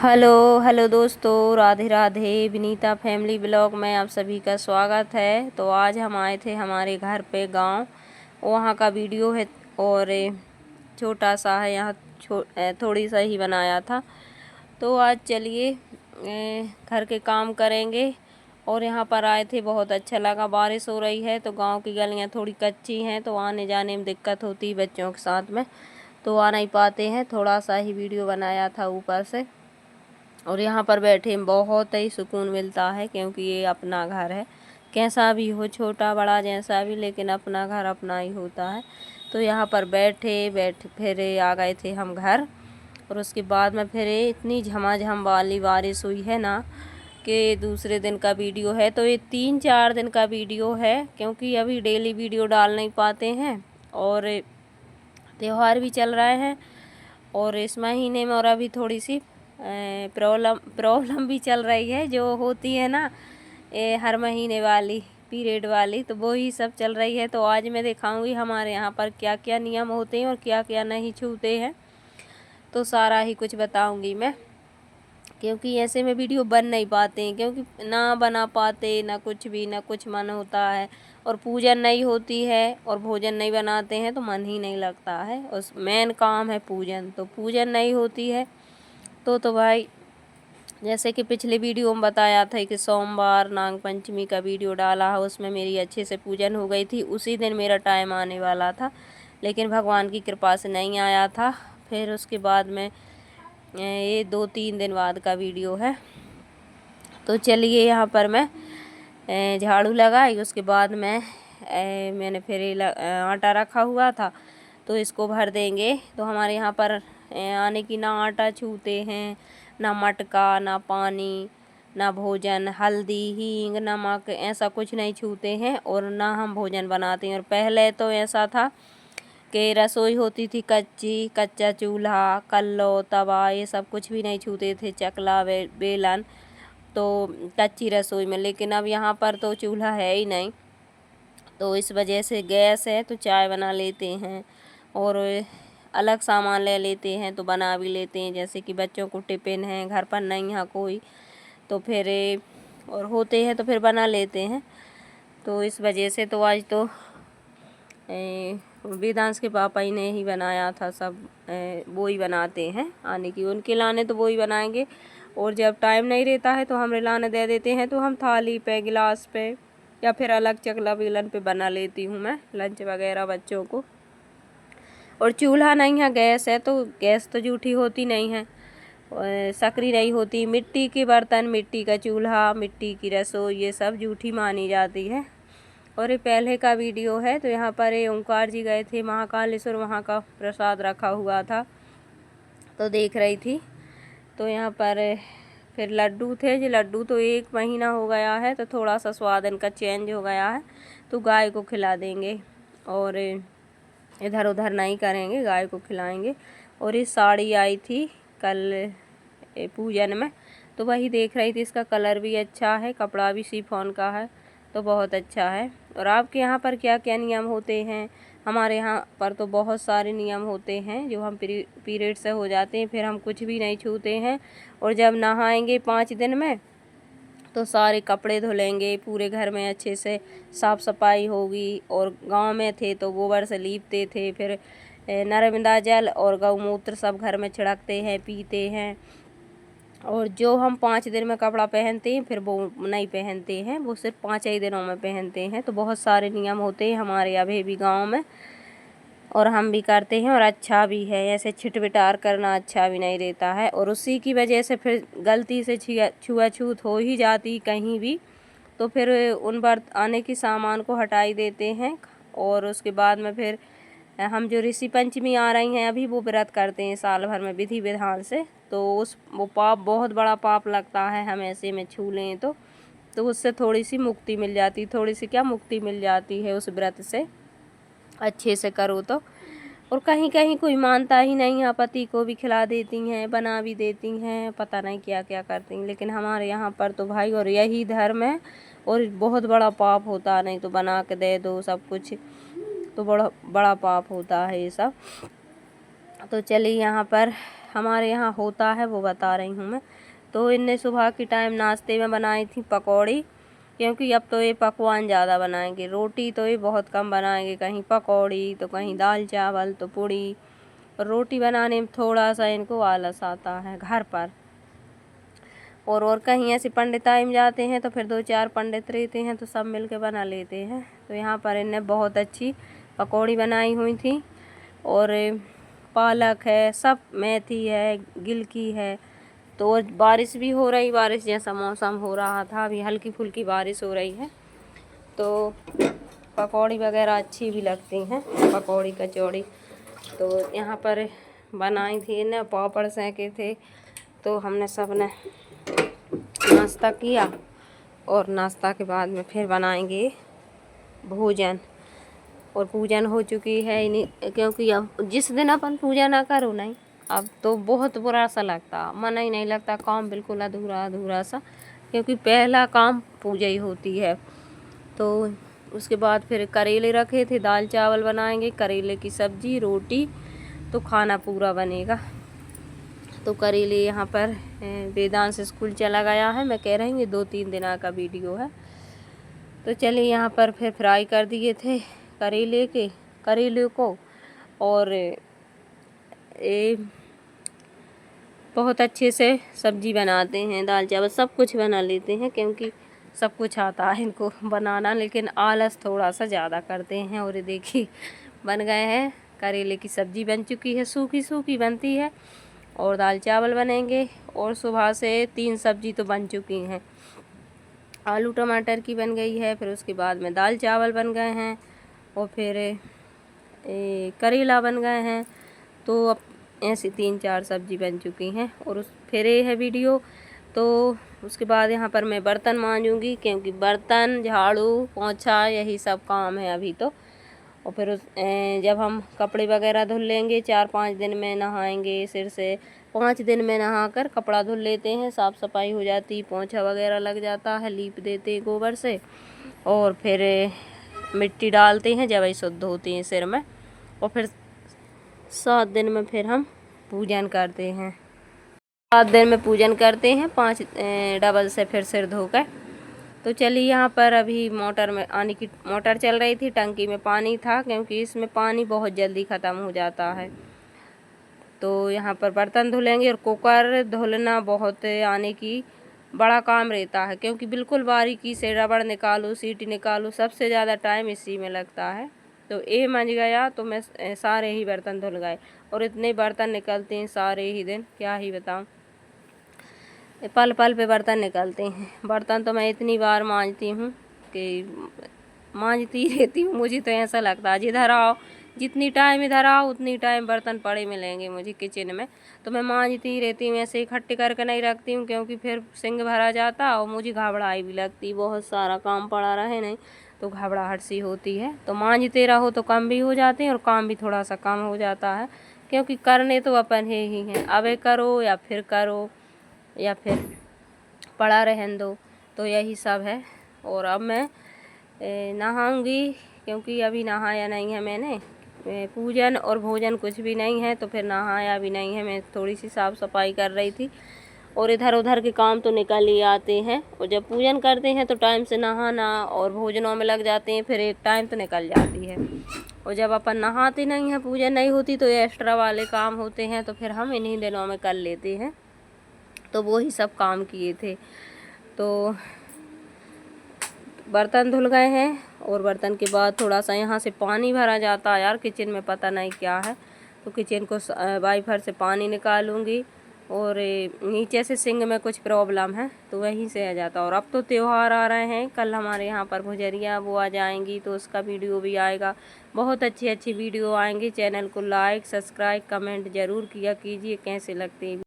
Hello hello दोस्तों, Radhe Radhe. Vinita family blog में आप सभी का स्वागत है। तो आज हम आए थे हमारे घर पे गांव, वहाँ का वीडियो है और छोटा सा है यहाँ, थोड़ी सा ही बनाया था। तो आज चलिए घर के काम करेंगे। और यहाँ पर आए थे, बहुत अच्छा लगा। बारिश हो रही है तो गांव की गलियाँ थोड़ी कच्ची हैं तो आने जाने में दिक्कत होती है बच्चों के साथ में, तो आ नहीं पाते हैं। थोड़ा सा ही वीडियो बनाया था ऊपर से। और यहाँ पर बैठे बहुत ही सुकून मिलता है, क्योंकि ये अपना घर है। कैसा भी हो, छोटा बड़ा जैसा भी, लेकिन अपना घर अपना ही होता है। तो यहाँ पर बैठ फिर आ गए थे हम घर। और उसके बाद में फिर इतनी झमाझम वाली बारिश हुई है ना कि दूसरे दिन का वीडियो है। तो ये 3-4 दिन का वीडियो है, क्योंकि अभी डेली वीडियो डाल नहीं पाते हैं और त्योहार भी चल रहे हैं और इस महीने में, और अभी थोड़ी सी प्रॉब्लम भी चल रही है, जो होती है ना हर महीने वाली, पीरियड वाली, तो वो ही सब चल रही है। तो आज मैं दिखाऊंगी हमारे यहाँ पर क्या क्या नियम होते हैं और क्या क्या नहीं छूते हैं। तो सारा ही कुछ बताऊंगी मैं, क्योंकि ऐसे में वीडियो बन नहीं पाते हैं, क्योंकि ना बना पाते, ना कुछ भी, ना कुछ मन होता है। और पूजन नहीं होती है और भोजन नहीं बनाते हैं तो मन ही नहीं लगता है। उस मेन काम है पूजन, तो पूजन नहीं होती है तो भाई, जैसे कि पिछले वीडियो में बताया था कि सोमवार नाग पंचमी का वीडियो डाला है, उसमें मेरी अच्छे से पूजन हो गई थी। उसी दिन मेरा टाइम आने वाला था, लेकिन भगवान की कृपा से नहीं आया था। फिर उसके बाद में ये 2-3 दिन बाद का वीडियो है। तो चलिए, यहाँ पर मैं झाड़ू लगाई, उसके बाद मैंने फिर आटा रखा हुआ था तो इसको भर देंगे। तो हमारे यहाँ पर आने की ना आटा छूते हैं, ना मटका, ना पानी, ना भोजन, हल्दी, हींग, नमक, ऐसा कुछ नहीं छूते हैं। और ना हम भोजन बनाते हैं। और पहले तो ऐसा था कि रसोई होती थी कच्ची, कच्चा चूल्हा, कल्लो, तवा, ये सब कुछ भी नहीं छूते थे, चकला, बेलन, तो कच्ची रसोई में। लेकिन अब यहाँ पर तो चूल्हा है ही नहीं, तो इस वजह से गैस है तो चाय बना लेते हैं और अलग सामान ले लेते हैं तो बना भी लेते हैं। जैसे कि बच्चों को टिफ़िन है, घर पर नहीं है कोई, तो फिर और होते हैं तो फिर बना लेते हैं। तो इस वजह से तो आज तो वेदांश के पापा ही ने ही बनाया था सब, वो ही बनाते हैं। आने की उनके लाने तो वो ही बनाएंगे, और जब टाइम नहीं रहता है तो हम लाने दे देते हैं, तो हम थाली पे, गिलास पे, या फिर अलग चकला बेलन पे बना लेती हूँ मैं लंच वगैरह बच्चों को। और चूल्हा नहीं है, गैस है, तो गैस तो जूठी होती नहीं है, सकरी नहीं होती। मिट्टी के बर्तन, मिट्टी का चूल्हा, मिट्टी की रसोई, ये सब जूठी मानी जाती है। और ये पहले का वीडियो है। तो यहाँ पर ये ओंकार जी गए थे महाकालेश्वर, वहाँ का प्रसाद रखा हुआ था तो देख रही थी। तो यहाँ पर फिर लड्डू थे, जो लड्डू तो 1 महीना हो गया है तो थोड़ा सा स्वाद इनका चेंज हो गया है, तो गाय को खिला देंगे और इधर उधर नहीं करेंगे, गाय को खिलाएंगे। और ये साड़ी आई थी कल पूजन में, तो वही देख रही थी। इसका कलर भी अच्छा है, कपड़ा भी शिफॉन का है, तो बहुत अच्छा है। और आपके यहाँ पर क्या क्या नियम होते हैं? हमारे यहाँ पर तो बहुत सारे नियम होते हैं। जो हम पीरियड से हो जाते हैं फिर हम कुछ भी नहीं छूते हैं। और जब नहाएंगे 5 दिन में तो सारे कपड़े धुलेंगे, पूरे घर में अच्छे से साफ़ सफाई होगी। और गांव में थे तो गोबर से लीपते थे, फिर नर्मदा जल और गौमूत्र सब घर में छिड़कते हैं, पीते हैं। और जो हम 5 दिन में कपड़ा पहनते हैं फिर वो नहीं पहनते हैं, वो सिर्फ 5 ही दिनों में पहनते हैं। तो बहुत सारे नियम होते हैं हमारे अभी भी गांव में, और हम भी करते हैं और अच्छा भी है। ऐसे छिटविटार करना अच्छा भी नहीं रहता है। और उसी की वजह से फिर गलती से छुआछूत हो ही जाती कहीं भी, तो फिर उन बार आने की सामान को हटाई देते हैं। और उसके बाद में फिर हम जो ऋषि पंचमी आ रही हैं अभी, वो व्रत करते हैं साल भर में विधि विधान से। तो वो पाप, बहुत बड़ा पाप लगता है हम ऐसे में छू लें तो उससे थोड़ी सी मुक्ति मिल जाती, थोड़ी सी क्या मुक्ति मिल जाती है उस व्रत से, अच्छे से करो तो। और कहीं कहीं कोई मानता ही नहीं है, पति को भी खिला देती हैं, बना भी देती हैं, पता नहीं क्या क्या करती हैं। लेकिन हमारे यहाँ पर तो भाई, और यही धर्म है, और बहुत बड़ा पाप होता है। नहीं तो बना के दे दो सब कुछ, तो बड़ा बड़ा पाप होता है ये सब। तो चलिए, यहाँ पर हमारे यहाँ होता है वो बता रही हूँ मैं। तो इनने सुबह के टाइम नाश्ते में बनाई थी पकौड़ी, क्योंकि अब तो ये पकवान ज़्यादा बनाएंगे, रोटी तो ये बहुत कम बनाएंगे, कहीं पकौड़ी तो कहीं दाल चावल तो पूड़ी। रोटी बनाने में थोड़ा सा इनको आलस आता है घर पर, और कहीं ऐसे पंडिताई में जाते हैं तो फिर 2-4 पंडित रहते हैं तो सब मिलके बना लेते हैं। तो यहाँ पर इनने बहुत अच्छी पकौड़ी बनाई हुई थी, और पालक है, सब मेथी है, गिलकी है। तो बारिश भी हो रही, बारिश जैसा मौसम हो रहा था, अभी हल्की फुल्की बारिश हो रही है। तो पकौड़ी वगैरह अच्छी भी लगती हैं, पकौड़ी कचौड़ी। तो यहाँ पर बनाई थी इन्हें, पापड़ सेके थे। तो हमने सब ने नाश्ता किया, और नाश्ता के बाद में फिर बनाएंगे भोजन। और पूजन हो चुकी है इन्हीं, क्योंकि अब जिस दिन अपन पूजा ना करो नहीं, अब तो बहुत बुरा सा लगता, मन ही नहीं लगता, काम बिल्कुल अधूरा अधूरा सा, क्योंकि पहला काम पूजा ही होती है। तो उसके बाद फिर करेले रखे थे, दाल चावल बनाएंगे, करेले की सब्जी, रोटी, तो खाना पूरा बनेगा। तो करेले यहाँ पर वेदांश स्कूल चला गया है, मैं कह रही हूँ ये 2-3 दिन का वीडियो है। तो चलिए यहाँ पर फिर फ्राई कर दिए थे करेले को, और बहुत अच्छे से सब्जी बनाते हैं, दाल चावल सब कुछ बना लेते हैं, क्योंकि सब कुछ आता है इनको बनाना, लेकिन आलस थोड़ा सा ज़्यादा करते हैं। और ये देखिए बन गए हैं, करेले की सब्जी बन चुकी है, सूखी सूखी बनती है, और दाल चावल बनेंगे। और सुबह से 3 सब्जी तो बन चुकी हैं, आलू टमाटर की बन गई है, फिर उसके बाद में दाल चावल बन गए हैं, और फिर करेला बन गए हैं। तो अब ऐसी 3-4 सब्जी बन चुकी हैं, और फिर ये है वीडियो। तो उसके बाद यहाँ पर मैं बर्तन मांजूंगी, क्योंकि बर्तन, झाड़ू, पोंछा यही सब काम है अभी तो। और फिर जब हम कपड़े वगैरह धुल लेंगे, 4-5 दिन में नहाएंगे, सिर से 5 दिन में नहाकर कपड़ा धुल लेते हैं, साफ़ सफाई हो जाती, पोंछा वगैरह लग जाता है, लीप देते हैं गोबर से, और फिर मिट्टी डालते हैं जब ही शुद्ध होती हैं सिर में। और फिर 7 दिन में फिर हम पूजन करते हैं, 7 दिन में पूजन करते हैं, 5 डबल से फिर सिर धोकर। तो चलिए यहाँ पर अभी मोटर में आने की मोटर चल रही थी, टंकी में पानी था, क्योंकि इसमें पानी बहुत जल्दी ख़त्म हो जाता है। तो यहाँ पर बर्तन धुलेंगे, और कुकर धुलना बहुत आने की बड़ा काम रहता है, क्योंकि बिल्कुल बारीकी से रबड़ निकालो, सीटी निकालो, सबसे ज़्यादा टाइम इसी में लगता है। तो ये मंज गया तो मैं सारे ही बर्तन धुल गए, और इतने बर्तन निकलते हैं सारे ही दिन, क्या ही बताऊँ, पल पल पे बर्तन निकलते हैं। बर्तन तो मैं इतनी बार मांजती हूँ कि मांजती रहती हूँ, मुझे तो ऐसा लगता है जिधर आओ, जितनी टाइम इधर आओ उतनी टाइम बर्तन पड़े मिलेंगे मुझे किचन में। तो मैं मांजती रहती हूँ, ऐसे इकट्ठे करके नहीं रखती हूँ, क्योंकि फिर सिंक भरा जाता और मुझे घबराहट भी लगती, बहुत सारा काम पड़ा रहे नहीं तो घबराहट सी होती है। तो मांजते रहो तो कम भी हो जाते हैं, और काम भी थोड़ा सा कम हो जाता है, क्योंकि करने तो अपन ही हैं, अब करो या फिर करो या फिर पड़ा रहने दो, तो यही सब है। और अब मैं नहाऊंगी, क्योंकि अभी नहाया नहीं है मैंने, पूजन और भोजन कुछ भी नहीं है, तो फिर नहाया भी नहीं है। मैं थोड़ी सी साफ़ सफाई कर रही थी, और इधर उधर के काम तो निकल ही आते हैं, और जब पूजन करते हैं तो टाइम से नहाना और भोजनों में लग जाते हैं, फिर एक टाइम तो निकल जाती है। और जब अपन नहाते नहीं हैं, पूजन नहीं होती, तो ये एक्स्ट्रा वाले काम होते हैं, तो फिर हम इन्हीं दिनों में कर लेते हैं। तो वो ही सब काम किए थे। तो बर्तन धुल गए हैं, और बर्तन के बाद थोड़ा सा यहाँ से पानी भरा जाता है यार किचन में, पता नहीं क्या है। तो किचन को वाइपर से पानी निकालूंगी, और नीचे से सिंक में कुछ प्रॉब्लम है तो वहीं से आ जाता। और अब तो त्यौहार आ रहे हैं, कल हमारे यहाँ पर भुजरिया वो आ जाएंगी, तो उसका वीडियो भी आएगा। बहुत अच्छी अच्छी वीडियो आएंगी। चैनल को लाइक, सब्सक्राइब, कमेंट ज़रूर किया कीजिए, कैसे लगते हैं।